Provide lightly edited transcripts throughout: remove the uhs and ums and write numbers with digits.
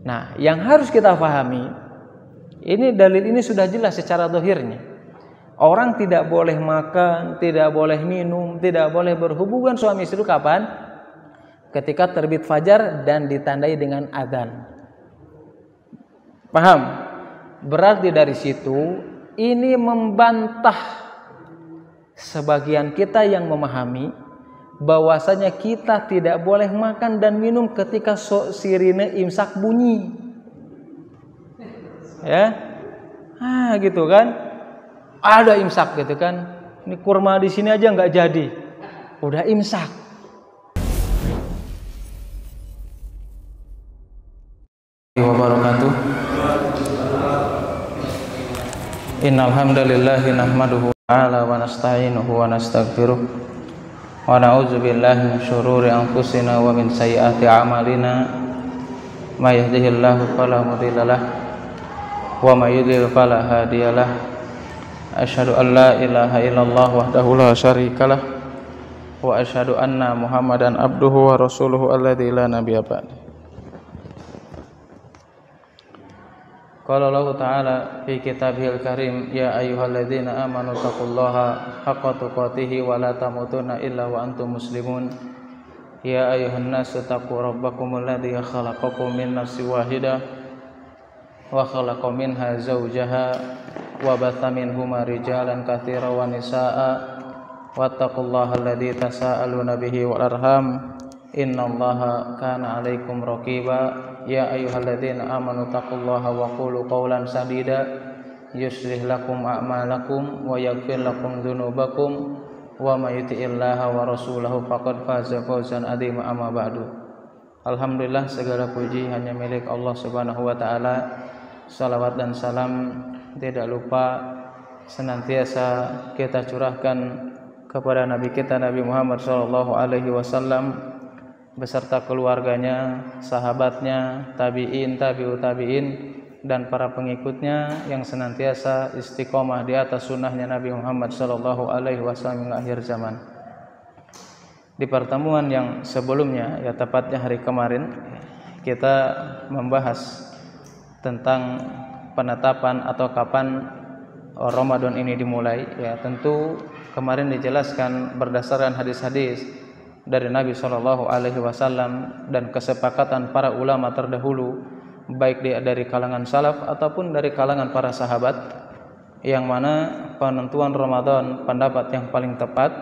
Nah, yang harus kita pahami, ini dalil ini sudah jelas secara zahirnya. Orang tidak boleh makan, tidak boleh minum, tidak boleh berhubungan suami istri kapan? Ketika terbit fajar dan ditandai dengan adzan. Paham? Berarti dari situ ini membantah sebagian kita yang memahami bahwasanya kita tidak boleh makan dan minum ketika sirine imsak bunyi. Ya. Gitu kan. Ada imsak gitu kan. Ini kurma di sini aja nggak jadi. Udah imsak. Wabarakatuh. Innal hamdalillah nahmaduhu ta'ala wa nasta'inuhu wa nastaghfiruh. Wa na'udzu billahi min syururi anfusina wa min sayyiati a'malina. May yahdihillahu fala mudhillalah wa may yudhlil fala hadiyalah. Asyhadu an la ilaha illallah wahdahu la syarikalah wa asyhadu anna Muhammadan abduhu wa rasuluhu alladzi la nabiyya ba'da. Qala Allah Ta'ala fi kitabihil karim ya ayyuhalladzina amanu taqullaha haqqa tuqatih wa la tamutunna illa wa antum muslimun. Ya ayyuhan nasu taqu rabbakumul ladzi khalaqakum min nafsin wahidah wa khalaqa minha zawjaha wa batha minhuma rijalan katsiran wa nisaa'a wattaqullaha alladzi tasaaluna bihi wal arham innallaha kana 'alaikum raqiba. Ya ayyuhalladzina amanu taqullaha wa qulu qawlan sadida yuslih lakum a'malakum wa yaghfir lakum dzunubakum wa may yuti'illaha wa rasulahu faqad faza fawzan 'azima amma ba'du. Alhamdulillah, segala puji hanya milik Allah Subhanahu wa taala. Salawat dan salam tidak lupa senantiasa kita curahkan kepada Nabi kita Nabi Muhammad sallallahu alaihi wasallam beserta keluarganya, sahabatnya, tabi'in, tabi'ut tabi'in dan para pengikutnya yang senantiasa istiqomah di atas sunnahnya Nabi Muhammad sallallahu alaihi wasallam hingga akhir zaman. Di pertemuan yang sebelumnya, ya tepatnya hari kemarin, kita membahas tentang penetapan atau kapan Ramadan ini dimulai. Ya, tentu kemarin dijelaskan berdasarkan hadis-hadis dari Nabi Shallallahu Alaihi Wasallam dan kesepakatan para ulama terdahulu, baik dari kalangan salaf ataupun dari kalangan para sahabat, yang mana penentuan Ramadan pendapat yang paling tepat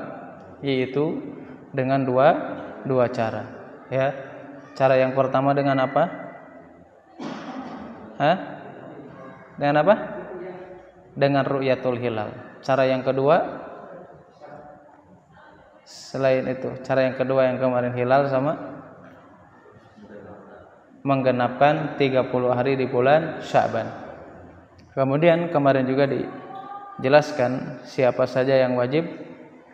yaitu dengan dua cara. Ya, cara yang pertama dengan apa? Dengan apa? Dengan ru'yatul hilal. Cara yang kedua, selain itu, cara yang kedua yang kemarin hilal sama menggenapkan 30 hari di bulan Sya'ban. Kemudian kemarin juga dijelaskan siapa saja yang wajib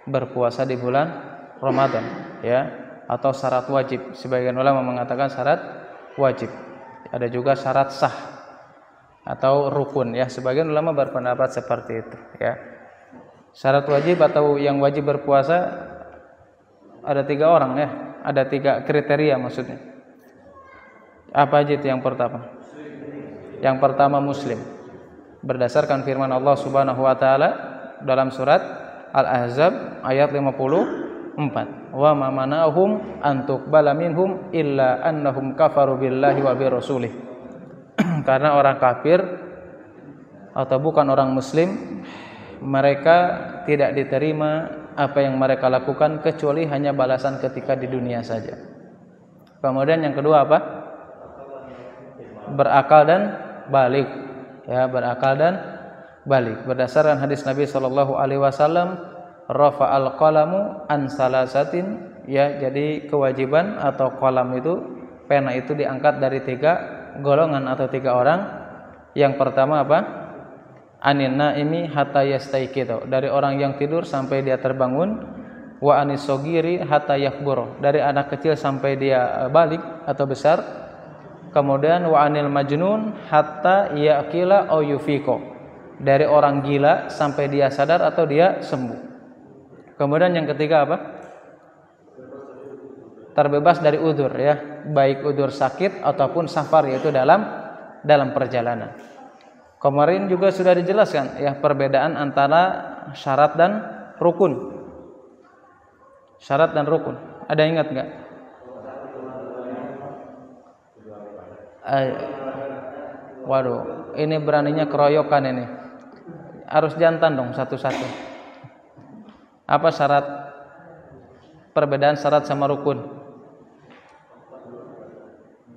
berpuasa di bulan Ramadan, ya, atau syarat wajib. Sebagian ulama mengatakan syarat wajib. Ada juga syarat sah atau rukun, ya, sebagian ulama berpendapat seperti itu, ya. Syarat wajib atau yang wajib berpuasa ada 3 orang, ya, ada 3 kriteria maksudnya. Apa aja itu? Yang pertama, muslim, berdasarkan firman Allah Subhanahu wa taala dalam surat Al-Ahzab ayat 54, wa ma mana'ahum an tuqbala minhum illa annahum kafaru billahi wa bi rasulih. Karena orang kafir atau bukan orang muslim, mereka tidak diterima apa yang mereka lakukan kecuali hanya balasan ketika di dunia saja. Kemudian yang kedua apa? Berakal dan balik, ya, berakal dan balik. Berdasarkan hadis Nabi sallallahu alaihi wasallam, rafa'al qalamu an salasatin, ya, jadi kewajiban atau qalam itu, pena itu diangkat dari 3 golongan atau 3 orang. Yang pertama apa? Anin naimi hatta yastaiqiz, dari orang yang tidur sampai dia terbangun. Wa anis sogiri hatta yakbur, dari anak kecil sampai dia balik atau besar. Kemudian wa anil majnun hatta yaqila au yufiqo, dari orang gila sampai dia sadar atau dia sembuh. Kemudian yang ketiga apa? terbebas dari udzur ya, baik udzur sakit ataupun safar, yaitu dalam perjalanan. Kemarin juga sudah dijelaskan ya perbedaan antara syarat dan rukun. Syarat dan rukun. Ada ingat enggak? Waduh, ini beraninya keroyokan ini. Harus jantan dong satu-satu. Apa syarat? Perbedaan syarat sama rukun.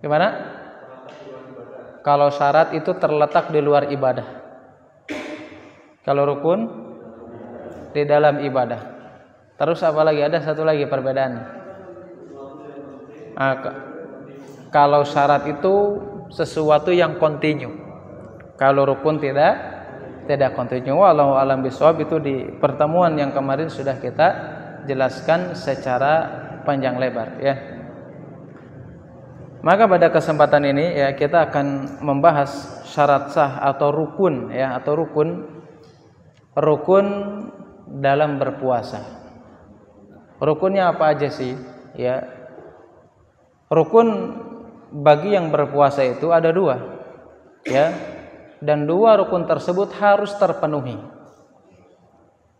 Gimana? Kalau syarat itu terletak di luar ibadah. Kalau rukun di dalam ibadah. Terus apa lagi? Ada satu lagi perbedaannya. Kalau syarat itu sesuatu yang kontinu. Kalau rukun tidak kontinu. Wallahu a'lam bishawab. Itu di pertemuan yang kemarin sudah kita jelaskan secara panjang lebar ya. Maka pada kesempatan ini ya kita akan membahas syarat sah atau rukun ya, atau rukun dalam berpuasa. Rukunnya apa aja sih? Ya. Rukun bagi yang berpuasa itu ada 2. Ya. Dan 2 rukun tersebut harus terpenuhi.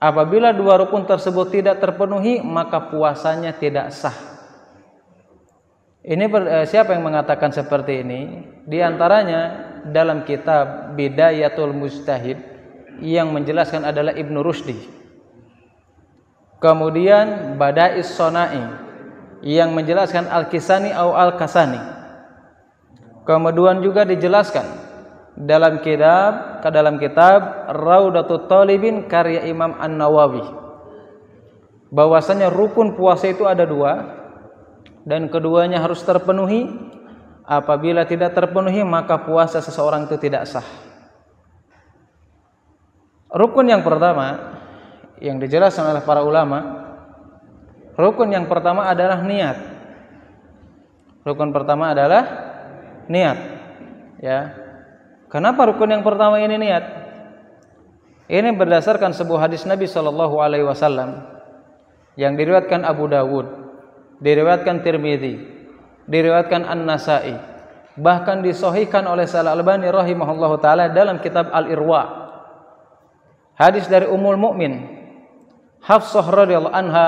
Apabila 2 rukun tersebut tidak terpenuhi, maka puasanya tidak sah. Ini siapa yang mengatakan seperti ini? Di antaranya dalam kitab Bidayatul Mujtahid yang menjelaskan adalah Ibnu Rushdi. Kemudian Bada'is Sonai yang menjelaskan Al-Kisani atau Al-Kasani. Kemudian juga dijelaskan dalam kitab Raudatut Talibin karya Imam An-Nawawi bahwasanya rukun puasa itu ada 2. Dan keduanya harus terpenuhi. Apabila tidak terpenuhi, maka puasa seseorang itu tidak sah. Rukun yang pertama yang dijelaskan oleh para ulama, rukun yang pertama adalah niat. Rukun pertama adalah niat. Ya. Kenapa rukun yang pertama ini niat? Ini berdasarkan sebuah hadis Nabi SAW yang diriwayatkan Abu Dawud, diriwayatkan Tirmidzi, diriwayatkan An-Nasa'i, bahkan disahihkan oleh Al-Albani rahimahullahu taala dalam kitab Al-Irwa. Hadis dari Ummul Mukmin Hafsah radhiyallahu anha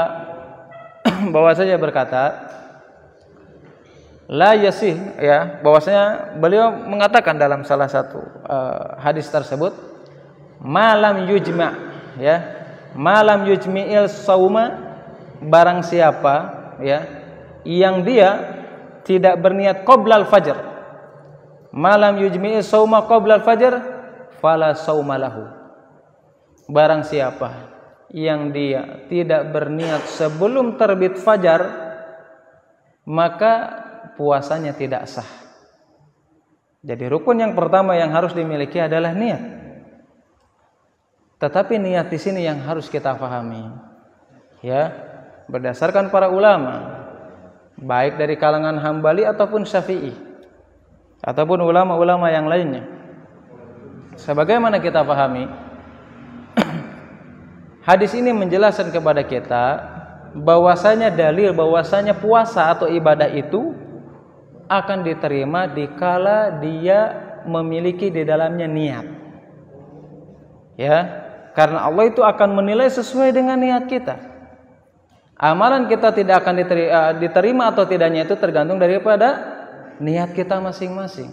bahwasanya berkata, la yasih ya, bahwasanya beliau mengatakan dalam salah satu hadis tersebut, malam yujma ya, malam yujmi'il sauma, barang siapa ya yang dia tidak berniat qoblal fajr, malam yujmi'i sauma qoblal fajr fala sauma lahu. Barang siapa yang dia tidak berniat sebelum terbit fajar, maka puasanya tidak sah. Jadi rukun yang pertama yang harus dimiliki adalah niat. Tetapi niat di sini yang harus kita pahami ya, berdasarkan para ulama, baik dari kalangan Hambali ataupun Syafi'i ataupun ulama-ulama yang lainnya. Sebagaimana kita pahami, hadis ini menjelaskan kepada kita bahwasanya dalil bahwasanya puasa atau ibadah itu akan diterima dikala dia memiliki di dalamnya niat. Ya, karena Allah itu akan menilai sesuai dengan niat kita. Amalan kita tidak akan diterima atau tidaknya itu tergantung daripada niat kita masing-masing.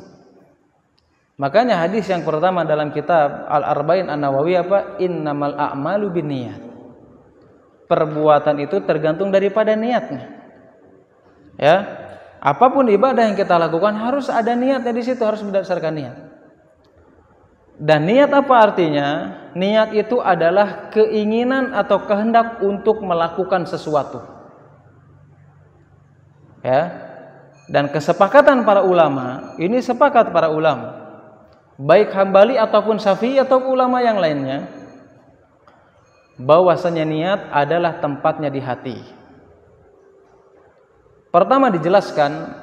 Makanya hadis yang pertama dalam kitab Al-Arba'in An-Nawawi apa? Innamal a'malu binniyat. Perbuatan itu tergantung daripada niatnya. Ya, apapun ibadah yang kita lakukan harus ada niatnya di situ, harus berdasarkan niat. Dan niat apa artinya? Niat itu adalah keinginan atau kehendak untuk melakukan sesuatu. Ya. Dan kesepakatan para ulama, ini sepakat para ulama, baik Hambali ataupun Syafi'i atau ulama yang lainnya, bahwasanya niat adalah tempatnya di hati. Pertama dijelaskan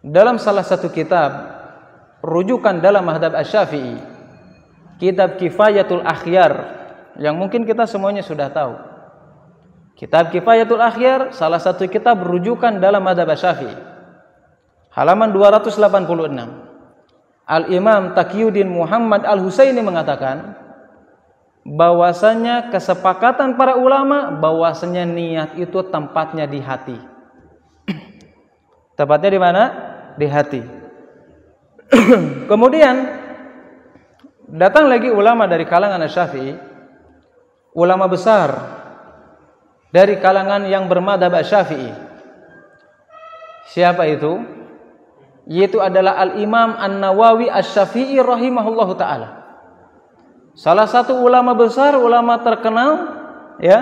dalam salah satu kitab rujukan dalam mazhab Asy-Syafi'i, kitab Kifayatul Akhyar, yang mungkin kita semuanya sudah tahu. Kitab Kifayatul Akhyar salah satu kitab rujukan dalam mazhab Syafi'i. Halaman 286. Al-Imam Taqiyuddin Muhammad Al-Husaini mengatakan bahwasanya kesepakatan para ulama bahwasanya niat itu tempatnya di hati. Tempatnya di mana? Di hati. Kemudian datang lagi ulama dari kalangan Syafi'i, ulama besar dari kalangan yang bermadzhab Syafi'i. Siapa itu? Yaitu adalah Al-Imam An-Nawawi Asy-Syafi'i rahimahullahu taala. Salah satu ulama besar, ulama terkenal, ya.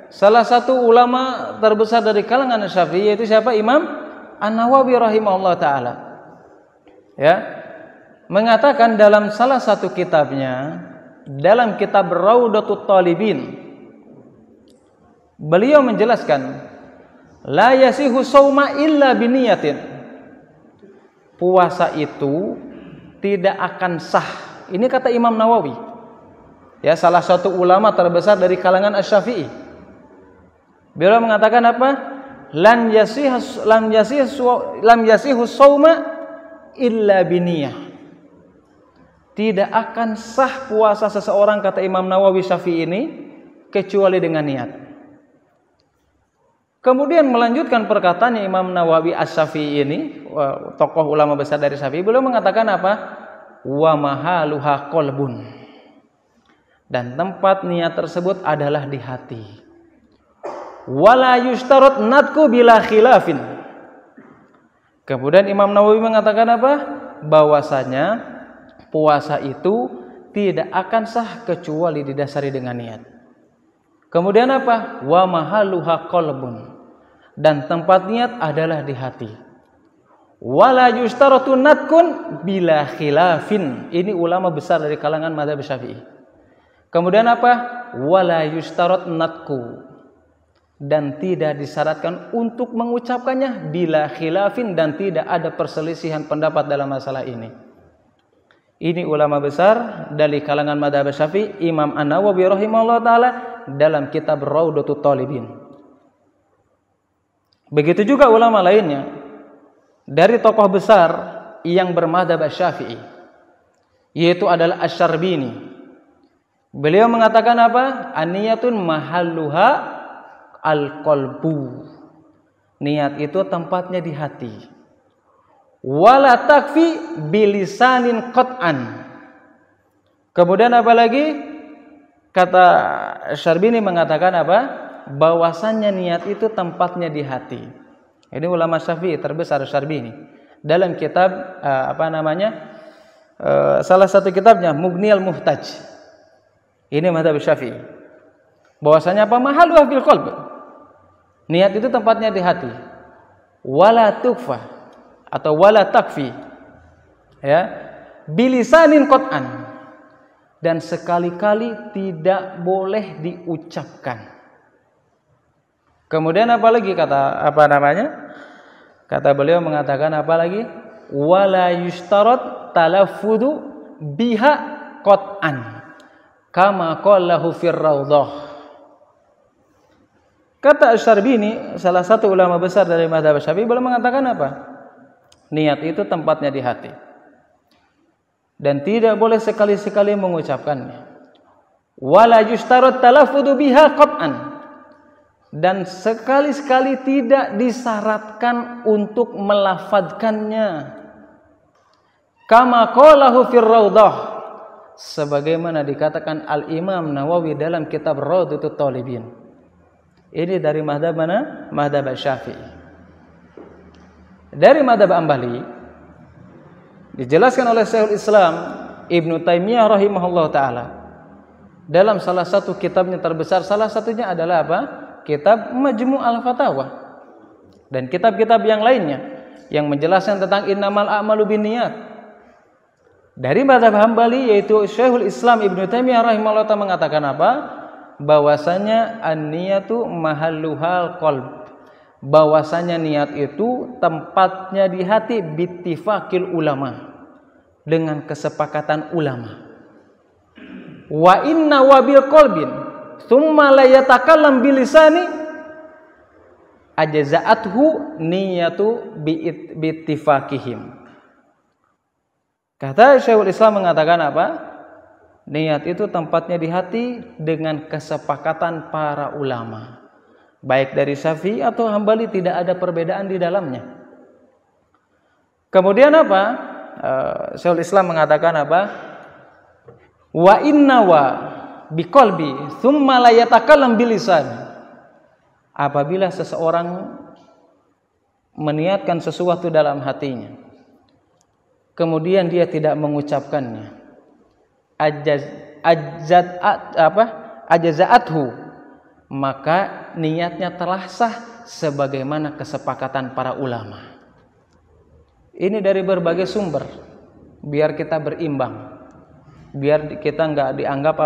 Salah satu ulama terbesar dari kalangan Syafi'i yaitu siapa? Imam An-Nawawi rahimahullahu taala. Ya. Mengatakan dalam salah satu kitabnya, dalam kitab Raudatut Talibin, beliau menjelaskan la yasihu shauma illa biniyatin. Puasa itu tidak akan sah. Ini kata Imam Nawawi. Ya, salah satu ulama terbesar dari kalangan Asy-Syafi'i. Beliau mengatakan apa? Lam yasihu shauma illa biniyah. Tidak akan sah puasa seseorang, kata Imam Nawawi Syafi'i ini, kecuali dengan niat. Kemudian melanjutkan perkataannya Imam Nawawi Asy-Syafi'i ini, tokoh ulama besar dari Syafi'i, beliau mengatakan apa? Wa mahaluha qalbun. Dan tempat niat tersebut adalah di hati. Wala yushtarat nadku bila khilafin. Kemudian Imam Nawawi mengatakan apa? Bahwasanya puasa itu tidak akan sah kecuali didasari dengan niat. Kemudian apa? Wa mahaluha qalbun. Dan tempat niat adalah di hati. Wala yushtaratu nadkun bila khilafin. Ini ulama besar dari kalangan mazhab Syafi'i. Kemudian apa? Wala yushtarat nadku. Dan tidak disyaratkan untuk mengucapkannya bila khilafin, dan tidak ada perselisihan pendapat dalam masalah ini. Ini ulama besar dari kalangan mazhab Syafi'i, Imam An-Nawawi rahimahullah taala dalam kitab Raudatut Talibin. Begitu juga ulama lainnya dari tokoh besar yang bermadzhab Syafi'i, yaitu adalah Asy-Syarbini. Beliau mengatakan apa? An-niyatun mahalluha al-qalbu. Niat itu tempatnya di hati. Wala takfi bilisanin qat'an. Kemudian apa lagi? Kata Syarbini mengatakan apa? Bahwasannya niat itu tempatnya di hati. Ini ulama Syafi'i terbesar Syarbini. Dalam kitab salah satu kitabnya Mughniyal Muhtaj. Ini mazhab Syafi'i. Bahwasanya apa? Mahaluha fil qalb. Niat itu tempatnya di hati. Wala tukfa atau wala takfi, ya, bilisanin qat'an, dan sekali-kali tidak boleh diucapkan. Kemudian apa lagi kata kata beliau mengatakan apa lagi? Wala yushtarat talaffudu biha qat'an kama qallahu fir raudhah. Kata Asy-Syarbini, salah satu ulama besar dari mazhab Syafi'i, beliau mengatakan apa? Niat itu tempatnya di hati. Dan tidak boleh sekali-sekali mengucapkannya. Wala yushtarat talaffudu biha qat'an. Dan sekali-sekali tidak disyaratkan untuk melafadzkannya. Kama qalahu fir raudhah. Sebagaimana dikatakan Al-Imam Nawawi dalam kitab Raudatut Talibin. Ini dari mazhab mana? Mazhab Syafi'i. Dari mazhab Hambali dijelaskan oleh Syekhul Islam Ibnu Taimiyah rahimahullah taala dalam salah satu kitabnya terbesar, salah satunya adalah apa? Kitab Majmu' al-Fatawa, dan kitab-kitab yang lainnya yang menjelaskan tentang innamal a'malu binniyat. Dari mazhab Hambali yaitu Syekhul Islam Ibnu Taimiyah rahimahullah taala mengatakan apa? Bahwasanya an-niyatu mahalluhal qalb. Bahwasanya niat itu tempatnya di hati bittifaqil ulama, dengan kesepakatan ulama. Wa inna wabil qalbin tsumma la yatakallam bilisani ajza'athu niyatu biittifaqihim. Kata Syekhul Islam mengatakan apa? Niat itu tempatnya di hati dengan kesepakatan para ulama. Baik dari Syafi'i atau Hambali tidak ada perbedaan di dalamnya. Kemudian apa? Syekhul Islam mengatakan apa? Wa inna wa biqalbi tsumma la yatakallam bilisan. Apabila seseorang meniatkan sesuatu dalam hatinya, kemudian dia tidak mengucapkannya, ajza'athu, maka niatnya telah sah sebagaimana kesepakatan para ulama. Ini dari berbagai sumber, biar kita berimbang, biar kita nggak dianggap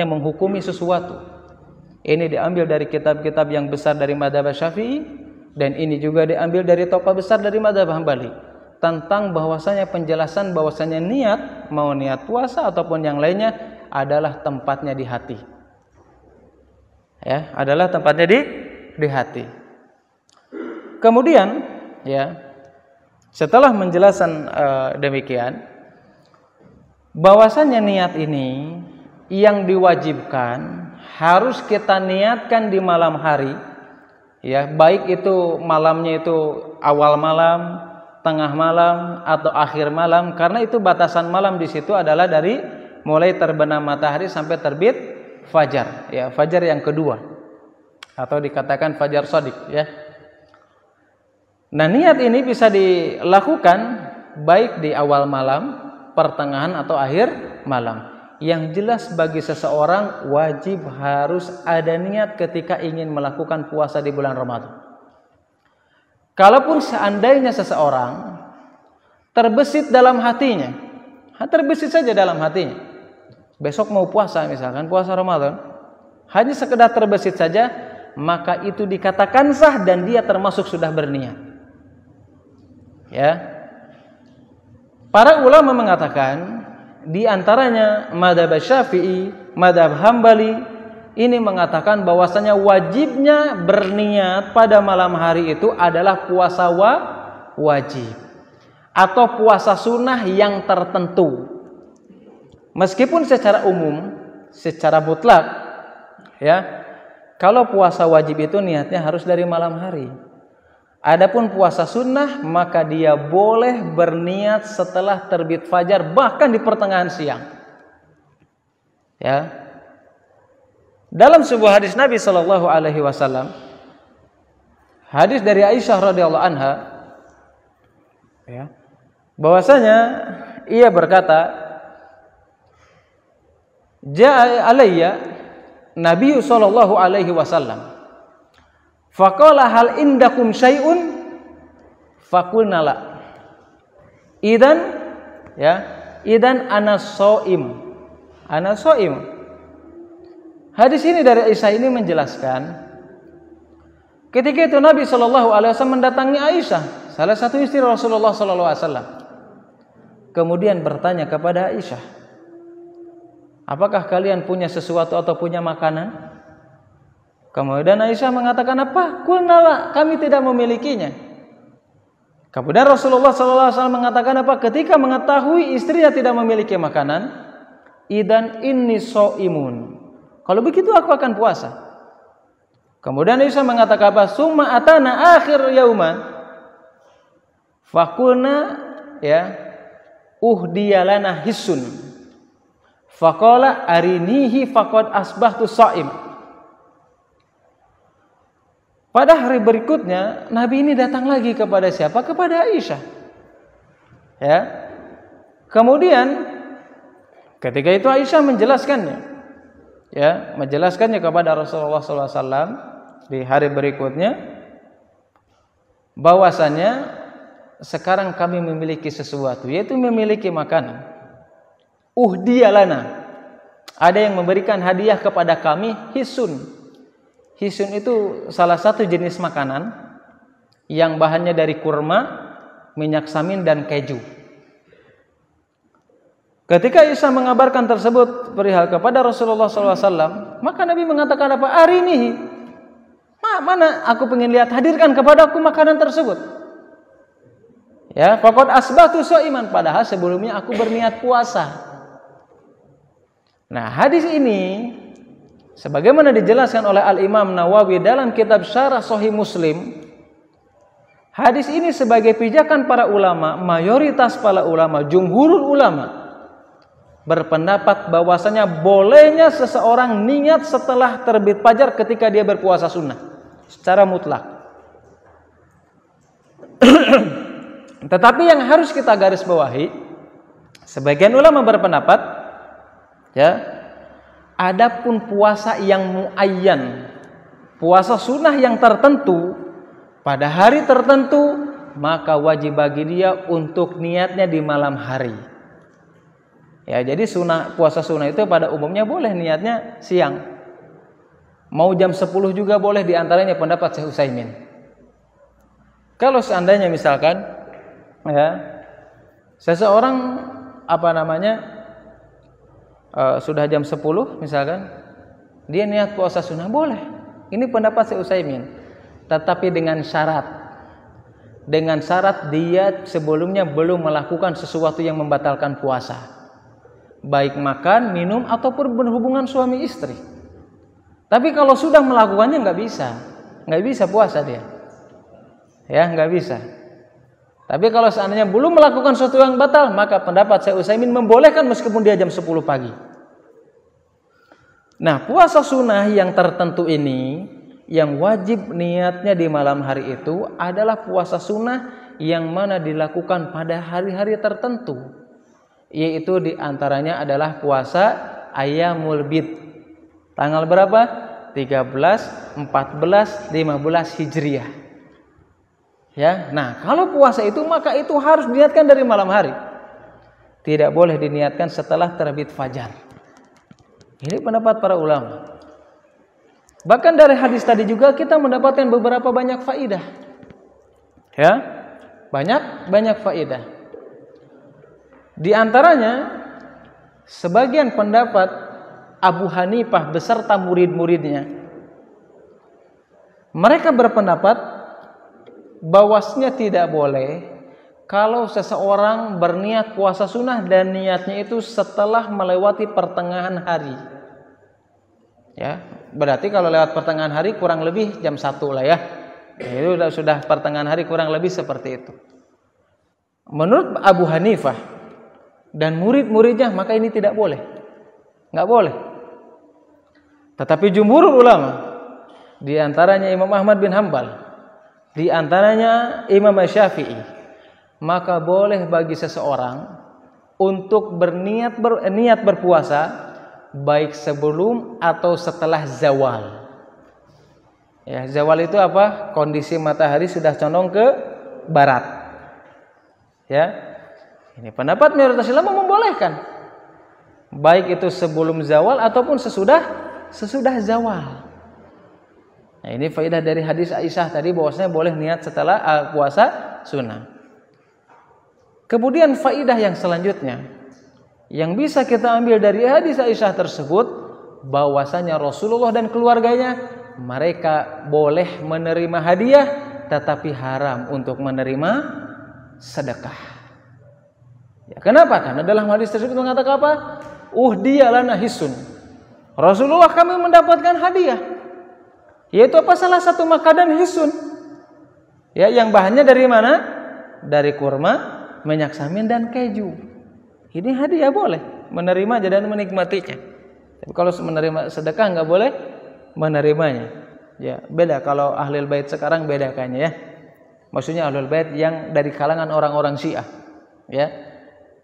menghukumi sesuatu. Ini diambil dari kitab-kitab yang besar dari mazhab Syafi'i, dan ini juga diambil dari tokoh besar dari mazhab Hambali, tentang bahwasanya penjelasan bahwasanya niat, mau niat puasa ataupun yang lainnya, adalah tempatnya di hati. Ya, adalah tempatnya di hati. Kemudian, ya, setelah menjelaskan demikian, bahwasanya niat ini yang diwajibkan harus kita niatkan di malam hari, ya, baik itu malamnya itu awal malam, tengah malam atau akhir malam, karena itu batasan malam di situ adalah dari mulai terbenam matahari sampai terbit fajar, ya, fajar yang kedua atau dikatakan fajar shadiq, ya. Nah, niat ini bisa dilakukan baik di awal malam, pertengahan atau akhir malam. Yang jelas bagi seseorang wajib harus ada niat ketika ingin melakukan puasa di bulan Ramadan. Kalaupun seandainya seseorang terbesit dalam hatinya, terbesit saja dalam hatinya, besok mau puasa misalkan, puasa Ramadan, hanya sekedar terbesit saja, maka itu dikatakan sah dan dia termasuk sudah berniat. Ya. Para ulama mengatakan, di antaranya mazhab Syafi'i, mazhab Hambali, ini mengatakan bahwasanya wajibnya berniat pada malam hari itu adalah puasa wajib atau puasa sunnah yang tertentu. Meskipun secara umum, secara mutlak, ya, kalau puasa wajib itu niatnya harus dari malam hari. Adapun puasa sunnah, maka dia boleh berniat setelah terbit fajar, bahkan di pertengahan siang. Ya. Dalam sebuah hadis Nabi Shallallahu Alaihi Wasallam, hadis dari Aisyah radhiyallahu anha, ya, bahwasanya ia berkata, Ja'a alayya Nabi Shallallahu Alaihi Wasallam, faqala hal indakum syai'un, faqulna la. Idan ana shaim. Ana shaim. Hadis ini dari Aisyah ini menjelaskan, ketika itu Nabi Shallallahu Alaihi Wasallam mendatangi Aisyah, salah satu istri Rasulullah Shallallahu Alaihi Wasallam, kemudian bertanya kepada Aisyah, apakah kalian punya sesuatu atau punya makanan? Kemudian Aisyah mengatakan apa? Qulna, kami tidak memilikinya. Kemudian Rasulullah SAW mengatakan apa? Ketika mengetahui istrinya tidak memiliki makanan, idan inni shaimun. Kalau begitu aku akan puasa. Kemudian Aisyah mengatakan apa? Summa atana akhir yauma. Faqulna, ya, uhdiyalana hissun. Faqala arinihi faqad asbahtu shaim. Pada hari berikutnya, Nabi ini datang lagi kepada siapa? Kepada Aisyah. Ya. Kemudian ketika itu Aisyah menjelaskannya, ya, menjelaskannya kepada Rasulullah SAW di hari berikutnya, bahwasanya sekarang kami memiliki sesuatu, yaitu memiliki makanan. Uhdiyalana. Ada yang memberikan hadiah kepada kami hisun. Hisun itu salah satu jenis makanan yang bahannya dari kurma, minyak samin, dan keju. Ketika Aisyah mengabarkan tersebut perihal kepada Rasulullah SAW, maka Nabi mengatakan apa? Arinihi. Mana aku pengen lihat, hadirkan kepadaku makanan tersebut. Ya, faqad asbahtu shaiman, padahal sebelumnya aku berniat puasa. Nah, hadis ini sebagaimana dijelaskan oleh Al-Imam Nawawi dalam kitab Syarah Sahih Muslim, hadis ini sebagai pijakan para ulama, mayoritas para ulama, jumhurul ulama berpendapat bahwasanya bolehnya seseorang niat setelah terbit fajar ketika dia berpuasa sunnah secara mutlak. Tetapi yang harus kita garis bawahi, sebagian ulama berpendapat, ya, adapun puasa yang muayyan, puasa sunnah yang tertentu pada hari tertentu, maka wajib bagi dia untuk niatnya di malam hari. Ya, jadi puasa sunnah itu pada umumnya boleh niatnya siang. Mau jam 10 juga boleh, diantaranya pendapat Syekh Utsaimin. Kalau seandainya misalkan, ya, seseorang sudah jam 10 misalkan, dia niat puasa sunnah, boleh. Ini pendapat Syekh Utsaimin. Tetapi dengan syarat dia sebelumnya belum melakukan sesuatu yang membatalkan puasa, baik makan, minum, ataupun berhubungan suami istri. Tapi kalau sudah melakukannya nggak bisa puasa dia, ya, nggak bisa. Tapi kalau seandainya belum melakukan sesuatu yang batal, maka pendapat Syekh Utsaimin membolehkan meskipun dia jam 10 pagi. Nah, puasa sunnah yang tertentu ini, yang wajib niatnya di malam hari itu adalah puasa sunnah yang mana dilakukan pada hari-hari tertentu, yaitu diantaranya adalah puasa Ayyamul Bid. Tanggal berapa? 13, 14, 15 Hijriah. Ya, nah kalau puasa itu maka itu harus diniatkan dari malam hari. Tidak boleh diniatkan setelah terbit fajar. Ini pendapat para ulama. Bahkan dari hadis tadi juga kita mendapatkan beberapa banyak faidah. Ya, banyak faidah. Di antaranya sebagian pendapat Abu Hanifah beserta murid-muridnya, mereka berpendapat bahwasanya tidak boleh kalau seseorang berniat puasa sunnah dan niatnya itu setelah melewati pertengahan hari. Ya, berarti kalau lewat pertengahan hari kurang lebih jam 1 lah ya. Itu sudah pertengahan hari kurang lebih seperti itu. Menurut Abu Hanifah dan murid-muridnya, maka ini tidak boleh, nggak boleh. Tetapi jumhur ulama, di antaranya Imam Ahmad bin Hanbal, di antaranya Imam Syafi'i, maka boleh bagi seseorang untuk berniat berpuasa baik sebelum atau setelah zawal. Ya, zawal itu apa? Kondisi matahari sudah condong ke barat. Ya. Ini pendapat mayoritas ulama membolehkan, baik itu sebelum zawal ataupun sesudah zawal. Nah, ini faedah dari hadis Aisyah tadi bahwasanya boleh niat setelah puasa sunnah. Kemudian faedah yang selanjutnya yang bisa kita ambil dari hadis Aisyah tersebut, bahwasanya Rasulullah dan keluarganya mereka boleh menerima hadiah, tetapi haram untuk menerima sedekah. Ya, kenapa? Karena dalam hadis tersebut mengatakan apa? Uhdiya lana hisun. Rasulullah kami mendapatkan hadiah, yaitu apa? Salah satu makanan hisun. Ya, yang bahannya dari mana? Dari kurma, minyak samin dan keju. Ini hadiah boleh menerima dan menikmatinya. Tapi kalau menerima sedekah nggak boleh menerimanya. Ya, beda kalau ahlul bait sekarang beda kayaknya ya. Maksudnya ahlul bait yang dari kalangan orang-orang Syiah. Ya.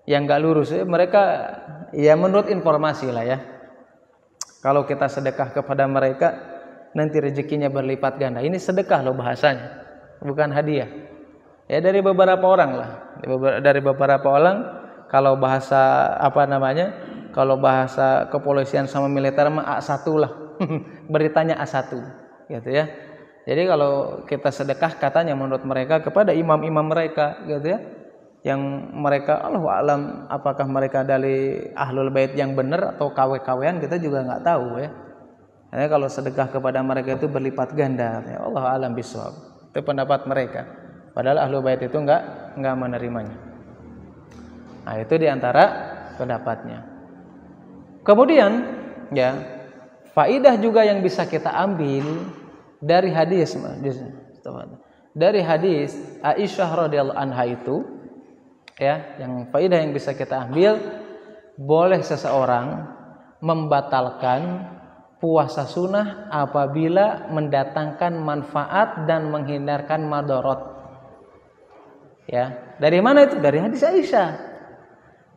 Yang nggak lurus, mereka ya menurut informasi lah ya. Kalau kita sedekah kepada mereka, nanti rezekinya berlipat ganda. Ini sedekah loh bahasanya, bukan hadiah. Ya, dari beberapa orang lah, dari beberapa orang. Kalau bahasa kalau bahasa kepolisian sama militer mah A1 lah, beritanya A1, gitu ya. Jadi kalau kita sedekah katanya menurut mereka kepada imam-imam mereka, gitu ya. Yang mereka Allahu a'lam apakah mereka dari ahlul bait yang benar atau KW-KWan kita juga nggak tahu ya. Kalau sedekah kepada mereka itu berlipat ganda. Ya Allah alam bisawab. Itu pendapat mereka. Padahal ahlu bait itu enggak menerimanya. Nah, itu diantara pendapatnya. Kemudian ya, faidah juga yang bisa kita ambil dari hadis Aisyah radhiyallahu anha itu ya, yang faidah yang bisa kita ambil, boleh seseorang membatalkan puasa sunnah apabila mendatangkan manfaat dan menghindarkan madarat. Ya, dari mana itu? Dari hadis Aisyah.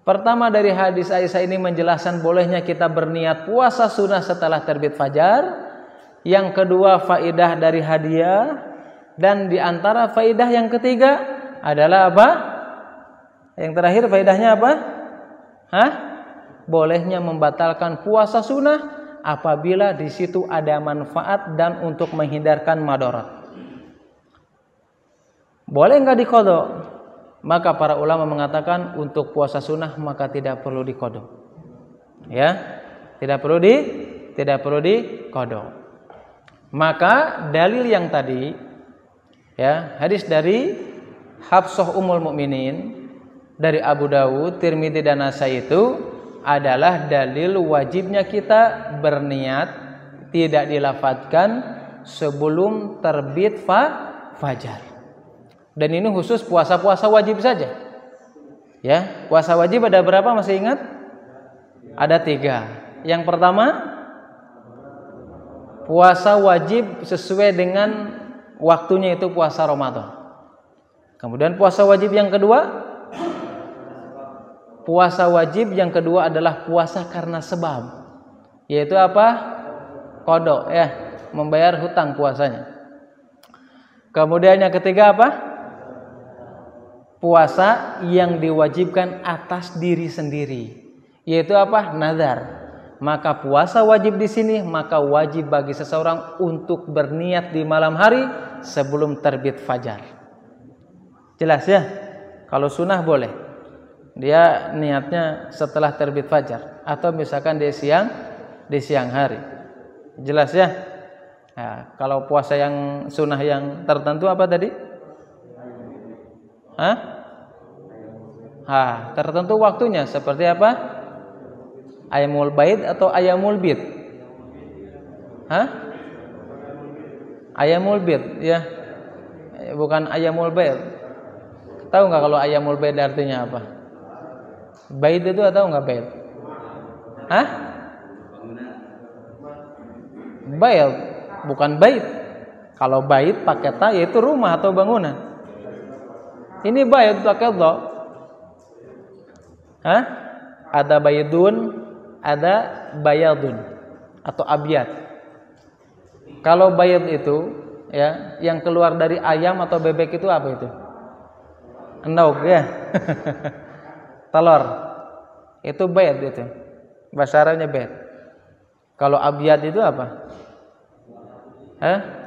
Pertama, dari hadis Aisyah ini menjelaskan bolehnya kita berniat puasa sunnah setelah terbit fajar. Yang kedua, faidah dari hadiah. Dan di antara faidah yang ketiga adalah apa? Yang terakhir faidahnya apa? Bolehnya membatalkan puasa sunnah apabila di situ ada manfaat dan untuk menghindarkan madarat. Boleh enggak diqadha? Maka para ulama mengatakan untuk puasa sunnah maka tidak perlu diqadha. Ya, tidak perlu diqadha. Maka dalil yang tadi ya, hadis dari Hafsah Ummul Mukminin dari Abu Dawud, Tirmidzi dan Nasai itu adalah dalil wajibnya kita berniat tidak dilafadzkan sebelum terbit fajar. Dan ini khusus puasa-puasa wajib saja. Ya, puasa wajib ada berapa, masih ingat? Ada 3. Yang pertama, puasa wajib sesuai dengan waktunya itu puasa Ramadan. Kemudian puasa wajib yang kedua, puasa wajib yang kedua adalah puasa karena sebab, yaitu apa? Qadha, ya, membayar hutang puasanya. Kemudian yang ketiga apa? Puasa yang diwajibkan atas diri sendiri, yaitu apa? Nazar. Maka puasa wajib di sini maka wajib bagi seseorang untuk berniat di malam hari sebelum terbit fajar. Jelas ya? Kalau sunnah boleh dia niatnya setelah terbit fajar atau misalkan di siang hari. Jelas ya? Nah, kalau puasa yang sunnah yang tertentu apa tadi? Tertentu waktunya seperti apa? Ayamul Bait atau Ayamul Bid? Ayamul Bid ya. Bukan Ayamul Bait. Tahu enggak kalau Ayamul Bait artinya apa? Bait itu atau enggak bait? Bait, bukan bait. Kalau bait pakai ta yaitu rumah atau bangunan. Ini bait pakai dha. Ada baydun, ada bayadun atau abyad. Kalau bayad itu ya, yang keluar dari ayam atau bebek itu apa itu? Endog ya. Telur. Itu bayad itu. Bahasa Arabnya bayad. Kalau abyad itu apa?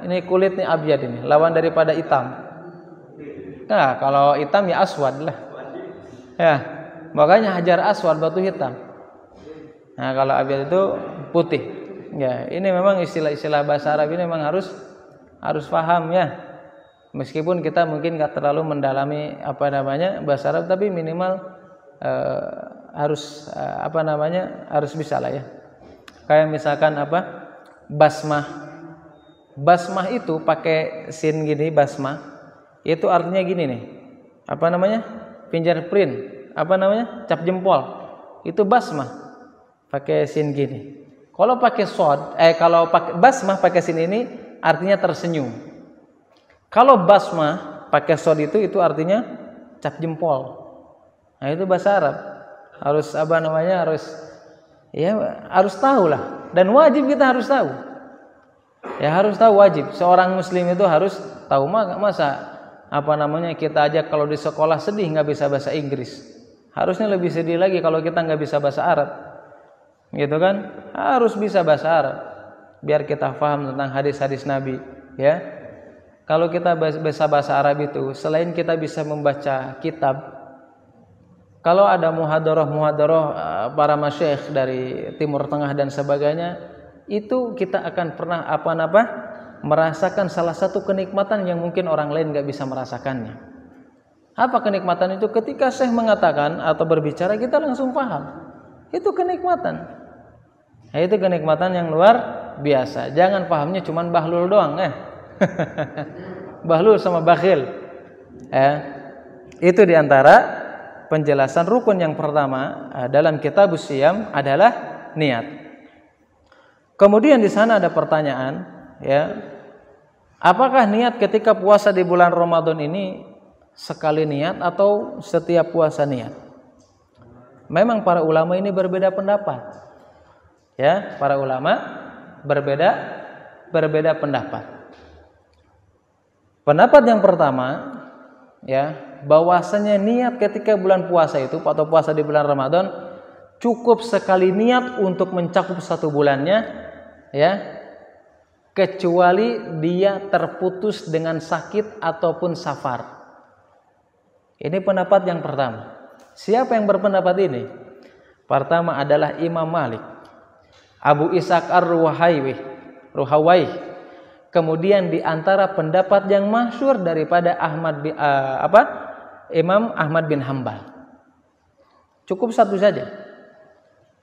Ini kulit nih abyad ini, lawan daripada hitam. Nah, kalau hitam ya aswad lah. Ya, makanya hajar aswad, batu hitam. Nah, kalau abyad itu putih. Ya, ini memang istilah-istilah bahasa Arab ini memang harus paham ya. Meskipun kita mungkin enggak terlalu mendalami bahasa Arab, tapi minimal harus harus bisa lah ya. Kayak misalkan basmah. Basmah itu pakai sin gini, basmah. Itu artinya gini nih. Fingerprint. Cap jempol. Itu basmah. Pakai sin gini. Kalau pakai kalau pakai basmah pakai sin ini artinya tersenyum. Kalau basmah pakai sod itu artinya cap jempol. Nah, itu bahasa Arab. Harus harus tahu lah, dan wajib kita harus tahu. Ya, harus tahu, wajib. Seorang muslim itu harus tahu. Masa kita aja kalau di sekolah sedih nggak bisa bahasa Inggris. Harusnya lebih sedih lagi kalau kita nggak bisa bahasa Arab. Gitu kan? Harus bisa bahasa Arab biar kita paham tentang hadis-hadis Nabi, ya. Kalau kita bisa bahasa Arab itu, selain kita bisa membaca kitab, kalau ada muhadarah para masyayikh dari Timur Tengah dan sebagainya, itu kita akan pernah merasakan salah satu kenikmatan yang mungkin orang lain nggak bisa merasakannya. Apa kenikmatan itu? Ketika Syekh mengatakan atau berbicara, kita langsung paham. Itu kenikmatan. Nah, itu kenikmatan yang luar biasa. Jangan pahamnya cuma bahlul doang, bahlul sama bakhil. Itu diantara penjelasan rukun yang pertama dalam kitabus Shiyam adalah niat. Kemudian di sana ada pertanyaan, ya, apakah niat ketika puasa di bulan Ramadan ini sekali niat atau setiap puasa niat? Memang para ulama ini berbeda pendapat, ya, para ulama berbeda pendapat. Pendapat yang pertama, ya, bahwasanya niat ketika bulan puasa itu atau puasa di bulan Ramadan cukup sekali niat untuk mencakup satu bulannya, ya, kecuali dia terputus dengan sakit ataupun safar. Ini pendapat yang pertama. Siapa yang berpendapat ini? Pertama adalah Imam Malik, Abu Ishaq Ar-Ruhawayh. Kemudian di antara pendapat yang masyhur daripada Imam Ahmad bin Hambal. Cukup satu saja,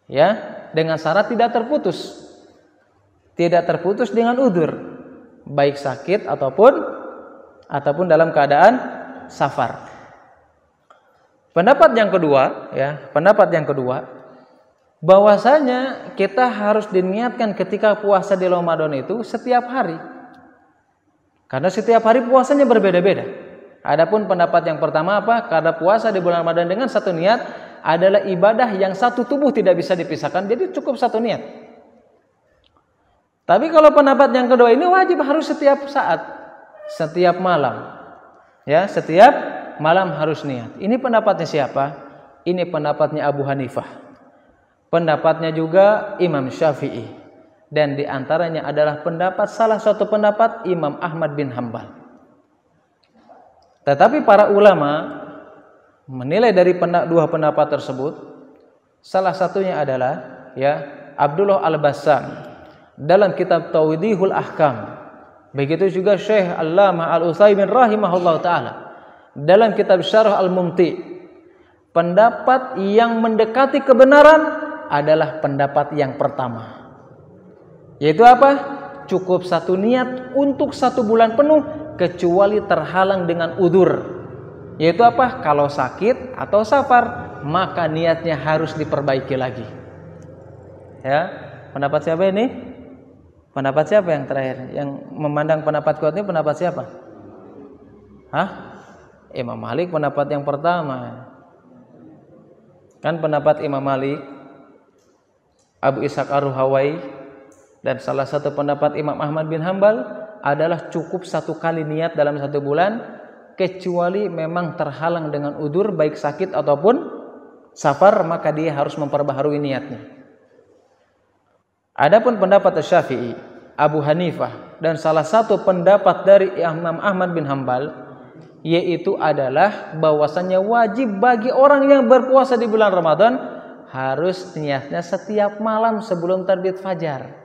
ya, dengan syarat tidak terputus. Tidak terputus dengan udzur, baik sakit ataupun dalam keadaan safar. Pendapat yang kedua, bahwasanya kita harus diniatkan ketika puasa di Ramadan itu setiap hari. Karena setiap hari puasanya berbeda-beda. Adapun pendapat yang pertama karena puasa di bulan Ramadan dengan satu niat adalah ibadah yang satu tubuh tidak bisa dipisahkan, jadi cukup satu niat. Tapi kalau pendapat yang kedua ini wajib harus setiap saat, setiap malam. Ya, setiap malam harus niat. Ini pendapatnya siapa? Ini pendapatnya Abu Hanifah. Pendapatnya juga Imam Syafi'i. Dan di antaranya adalah salah satu pendapat Imam Ahmad bin Hambal. Tetapi para ulama menilai dari dua pendapat tersebut, salah satunya adalah, ya, Abdullah Al-Bassam dalam kitab Tawdihul Ahkam. Begitu juga Syekh Allamah Al-Utsaimin rahimahullah ta'ala dalam kitab Syarah Al-Mumti. Pendapat yang mendekati kebenaran adalah pendapat yang pertama, yaitu apa? Cukup satu niat untuk satu bulan penuh kecuali terhalang dengan udzur, yaitu apa? Kalau sakit atau safar, maka niatnya harus diperbaiki lagi. Ya, pendapat siapa ini? Pendapat siapa yang terakhir? Yang memandang pendapat kuat ini pendapat siapa? Imam Malik pendapat yang pertama. Kan pendapat Imam Malik, Abu Ishaq Ar-Ruhawayh, dan salah satu pendapat Imam Ahmad bin Hambal adalah cukup satu kali niat dalam satu bulan, kecuali memang terhalang dengan udzur baik sakit ataupun safar, maka dia harus memperbaharui niatnya. Adapun pendapat Syafi'i, Abu Hanifah, dan salah satu pendapat dari Imam Ahmad bin Hambal, yaitu adalah bahwasannya wajib bagi orang yang berpuasa di bulan Ramadan harus niatnya setiap malam sebelum terbit fajar.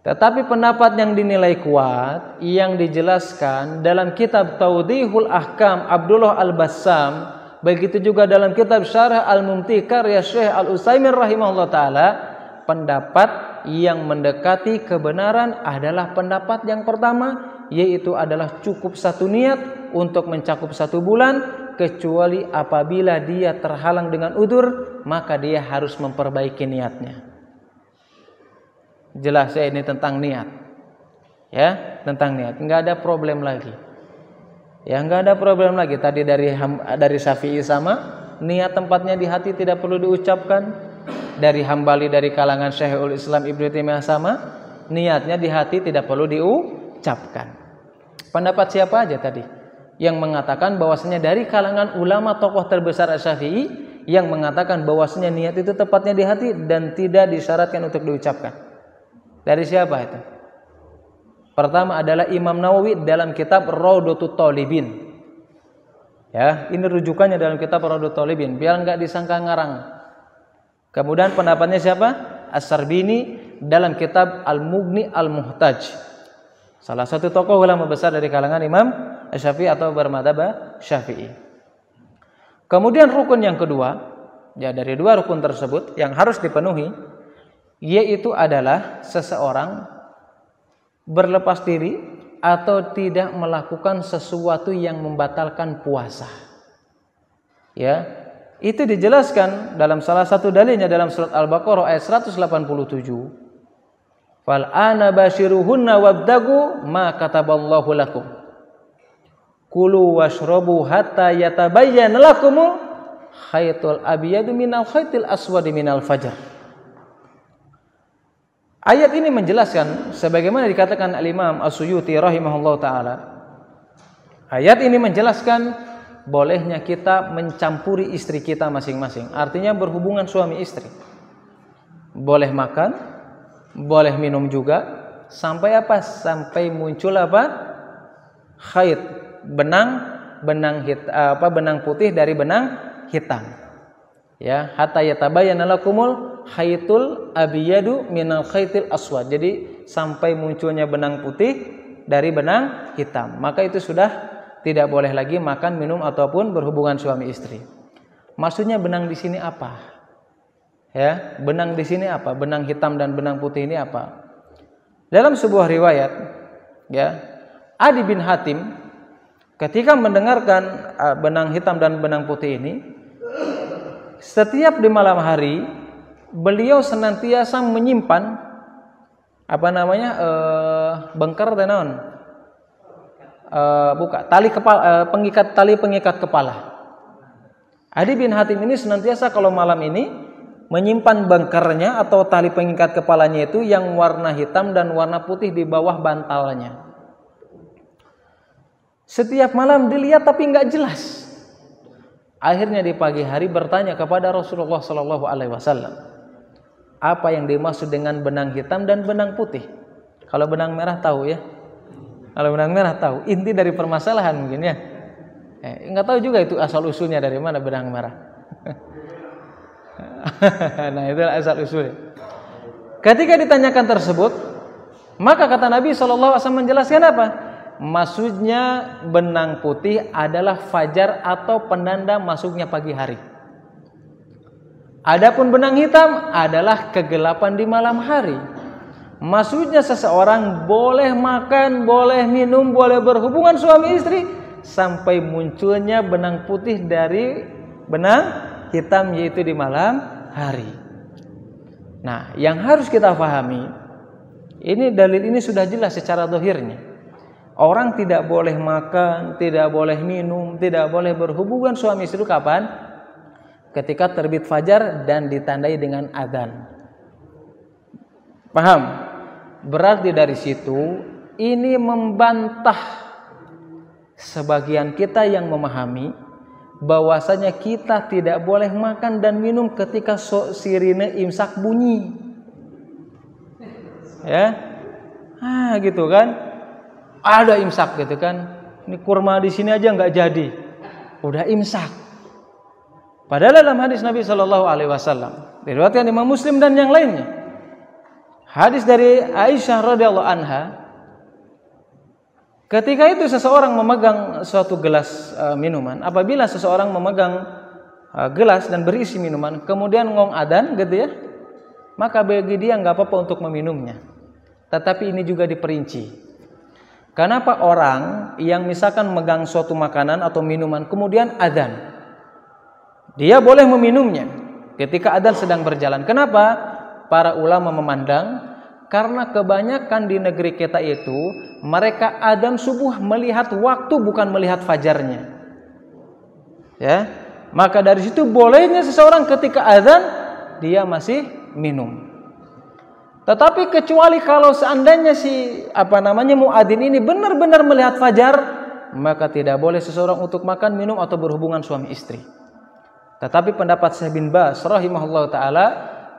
Tetapi pendapat yang dinilai kuat yang dijelaskan dalam kitab Tawdihul Ahkam Abdullah Al-Bassam, begitu juga dalam kitab Syarah Al-Mumti karya Syekh Al-Utsaimin rahimahullah ta'ala, pendapat yang mendekati kebenaran adalah pendapat yang pertama, yaitu adalah cukup satu niat untuk mencakup satu bulan, kecuali apabila dia terhalang dengan udzur, maka dia harus memperbaiki niatnya. Jelas ya, ini tentang niat. Ya, tentang niat. Enggak ada problem lagi. Ya, enggak ada problem lagi. Tadi dari Syafi'i sama, niat tempatnya di hati tidak perlu diucapkan. Dari Hambali dari kalangan Syekhul Islam Ibnu Taimiyah sama, niatnya di hati tidak perlu diucapkan. Pendapat siapa aja tadi yang mengatakan bahwasanya dari kalangan ulama tokoh terbesar Syafi'i yang mengatakan bahwasanya niat itu tepatnya di hati dan tidak disyaratkan untuk diucapkan? Dari siapa itu? Pertama adalah Imam Nawawi dalam kitab Raudhatut Thalibin. Ya, ini rujukannya dalam kitab Raudhatut Thalibin biar enggak disangka ngarang. Kemudian pendapatnya siapa? As-Sarbini dalam kitab Al-Mughni Al-Muhtaj. Salah satu tokoh ulama besar dari kalangan Imam Syafi'i atau bermadzhab Syafi'i. Kemudian rukun yang kedua, ya dari dua rukun tersebut yang harus dipenuhi, yaitu adalah seseorang berlepas diri atau tidak melakukan sesuatu yang membatalkan puasa. Ya, itu dijelaskan dalam salah satu dalilnya dalam surat Al-Baqarah ayat 187. Fal ana bashiruhunna wabdagu ma kataballahu lakum. Kulu washrabu hatta yatabayyana lakumul khaytul abyadu minal khaytil aswadi minal fajr. Ayat ini menjelaskan sebagaimana dikatakan Al-Imam As-Suyuti rahimahullah ta'ala. Ayat ini menjelaskan bolehnya kita mencampuri istri kita masing-masing. Artinya berhubungan suami istri. Boleh makan, boleh minum juga. Sampai apa? Sampai muncul apa? Khayt, benang putih dari benang hitam. Ya, hatta yatabayyana lakumul khaytul abyadu minal khaytil aswad. Jadi sampai munculnya benang putih dari benang hitam. Maka itu sudah tidak boleh lagi makan, minum ataupun berhubungan suami istri. Maksudnya benang di sini apa? Ya, benang di sini apa? Benang hitam dan benang putih ini apa? Dalam sebuah riwayat, ya, Adi bin Hatim ketika mendengarkan benang hitam dan benang putih ini, setiap di malam hari beliau senantiasa menyimpan bengker dan naon? Tali pengikat kepala. Adi bin Hatim ini senantiasa kalau malam ini menyimpan bengkernya atau tali pengikat kepalanya itu yang warna hitam dan warna putih di bawah bantalnya. Setiap malam dilihat tapi nggak jelas. Akhirnya di pagi hari bertanya kepada Rasulullah Sallallahu Alaihi Wasallam, apa yang dimaksud dengan benang hitam dan benang putih? Kalau benang merah tahu ya? Kalau benang merah tahu. Inti dari permasalahan mungkin ya. Nggak tahu juga itu asal usulnya dari mana benang merah. Nah itu asal usulnya. Ketika ditanyakan tersebut, maka kata Nabi Sallallahu Alaihi Wasallam menjelaskan apa? Maksudnya benang putih adalah fajar atau penanda masuknya pagi hari. Adapun benang hitam adalah kegelapan di malam hari. Maksudnya seseorang boleh makan, boleh minum, boleh berhubungan suami istri sampai munculnya benang putih dari benang hitam, yaitu di malam hari. Nah, yang harus kita pahami, ini dalil ini sudah jelas secara zahirnya. Orang tidak boleh makan, tidak boleh minum, tidak boleh berhubungan suami istri kapan? Ketika terbit fajar dan ditandai dengan adzan. Paham? Berarti dari situ ini membantah sebagian kita yang memahami bahwasanya kita tidak boleh makan dan minum ketika sirine imsak bunyi. Ya? Gitu kan? Ada imsak gitu kan. Ini kurma di sini aja nggak jadi. Udah imsak. Padahal dalam hadis Nabi Shallallahu Alaihi Wasallam diriwayatkan Imam Muslim dan yang lainnya. Hadis dari Aisyah radhiyallahu anha. Ketika itu seseorang memegang suatu gelas minuman. Apabila seseorang memegang gelas dan berisi minuman, kemudian ngong adzan gitu ya, maka bagi dia nggak apa-apa untuk meminumnya. Tetapi ini juga diperinci. Kenapa orang yang misalkan megang suatu makanan atau minuman kemudian adzan, dia boleh meminumnya ketika adzan sedang berjalan. Kenapa? Para ulama memandang karena kebanyakan di negeri kita itu mereka adzan subuh melihat waktu bukan melihat fajarnya. Ya, maka dari situ bolehnya seseorang ketika adzan dia masih minum. Tetapi kecuali kalau seandainya muadzin ini benar-benar melihat fajar, maka tidak boleh seseorang untuk makan, minum atau berhubungan suami istri. Tetapi pendapat Syekh bin Baz rahimahullah taala,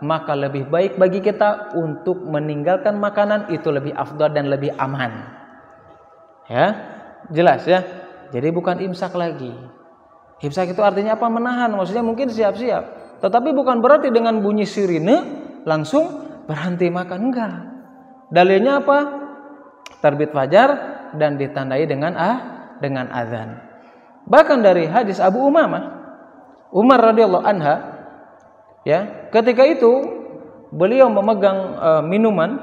maka lebih baik bagi kita untuk meninggalkan makanan, itu lebih afdal dan lebih aman. Ya, jelas ya. Jadi bukan imsak lagi. Imsak itu artinya apa? Menahan. Maksudnya mungkin siap-siap. Tetapi bukan berarti dengan bunyi sirine langsung berhenti makan, enggak. Dalilnya apa? Terbit fajar dan ditandai dengan azan. Bahkan dari hadis Abu Umamah Umar radhiyallahu anha, ya, ketika itu beliau memegang minuman,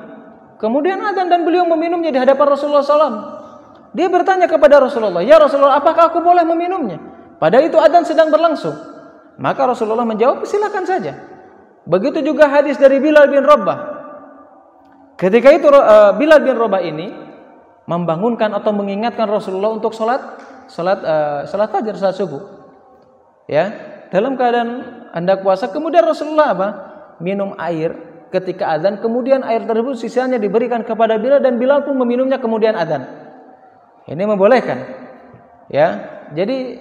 kemudian azan dan beliau meminumnya di hadapan Rasulullah SAW. Dia bertanya kepada Rasulullah, "Ya Rasulullah, apakah aku boleh meminumnya?" Padahal itu azan sedang berlangsung. Maka Rasulullah menjawab, "Silakan saja." Begitu juga hadis dari Bilal bin Rabah. Ketika itu Bilal bin Rabah ini membangunkan atau mengingatkan Rasulullah untuk salat fajar, salat subuh. Ya, dalam keadaan hendak puasa, kemudian Rasulullah minum air ketika azan, kemudian air tersebut sisanya diberikan kepada Bilal dan Bilal pun meminumnya kemudian azan. Ini membolehkan. Ya, jadi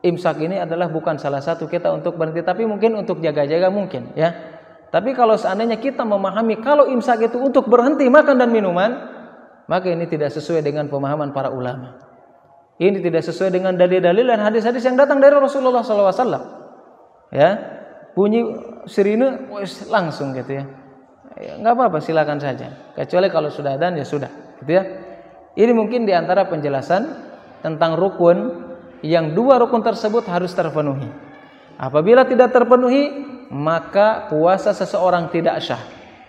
imsak ini adalah bukan salah satu kita untuk berhenti, tapi mungkin untuk jaga-jaga mungkin, ya. Tapi kalau seandainya kita memahami kalau imsak itu untuk berhenti makan dan minuman, maka ini tidak sesuai dengan pemahaman para ulama. Ini tidak sesuai dengan dalil-dalil dan hadis-hadis yang datang dari Rasulullah SAW. Ya, bunyi sirine langsung gitu ya. Enggak apa-apa, silakan saja. Kecuali kalau sudah adzan ya sudah, gitu ya. Ini mungkin diantara penjelasan tentang rukun yang dua rukun tersebut harus terpenuhi. Apabila tidak terpenuhi, maka puasa seseorang tidak sah.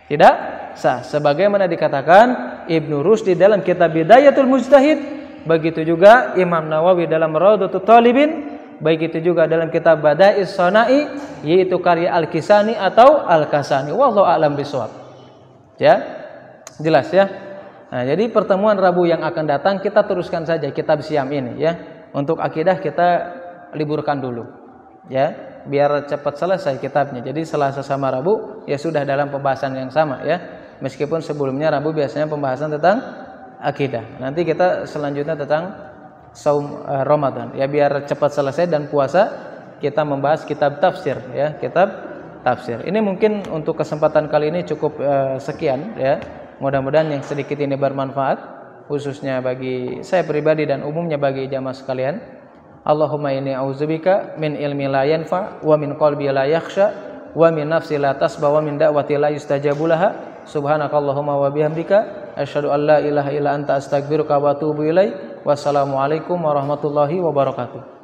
Tidak sah. Sebagaimana dikatakan Ibnu Rusdi dalam kitab Bidayatul Mujtahid, begitu juga Imam Nawawi dalam Raudhatul Talibin, begitu juga dalam kitab Bada'is Sana'i, yaitu karya Al-Kisani atau Al-Kasani. Wallahu a'lam bishawab. Ya, jelas ya. Nah, jadi pertemuan Rabu yang akan datang kita teruskan saja kitab Syam ini, ya. Untuk akidah kita liburkan dulu, ya, biar cepat selesai kitabnya. Jadi Selasa sama Rabu ya sudah dalam pembahasan yang sama, ya. Meskipun sebelumnya Rabu biasanya pembahasan tentang akidah. Nanti kita selanjutnya tentang saum Ramadan. Ya, biar cepat selesai dan puasa kita membahas kitab tafsir, ya, kitab tafsir. Ini mungkin untuk kesempatan kali ini cukup sekian, ya. Mudah-mudahan yang sedikit ini bermanfaat, khususnya bagi saya pribadi dan umumnya bagi jamaah sekalian. Allahumma inni a'udzubika min ilmi la yanfa wa min qalbi la yakhsha wa min nafsi la tasba wa min da'wati la yustajabu laha. Subhanakallahumma wa bihamdika asyhadu an la ilaha illa anta astaghfiruka wa atubu ilaik. Wassalamualaikum warahmatullahi wabarakatuh.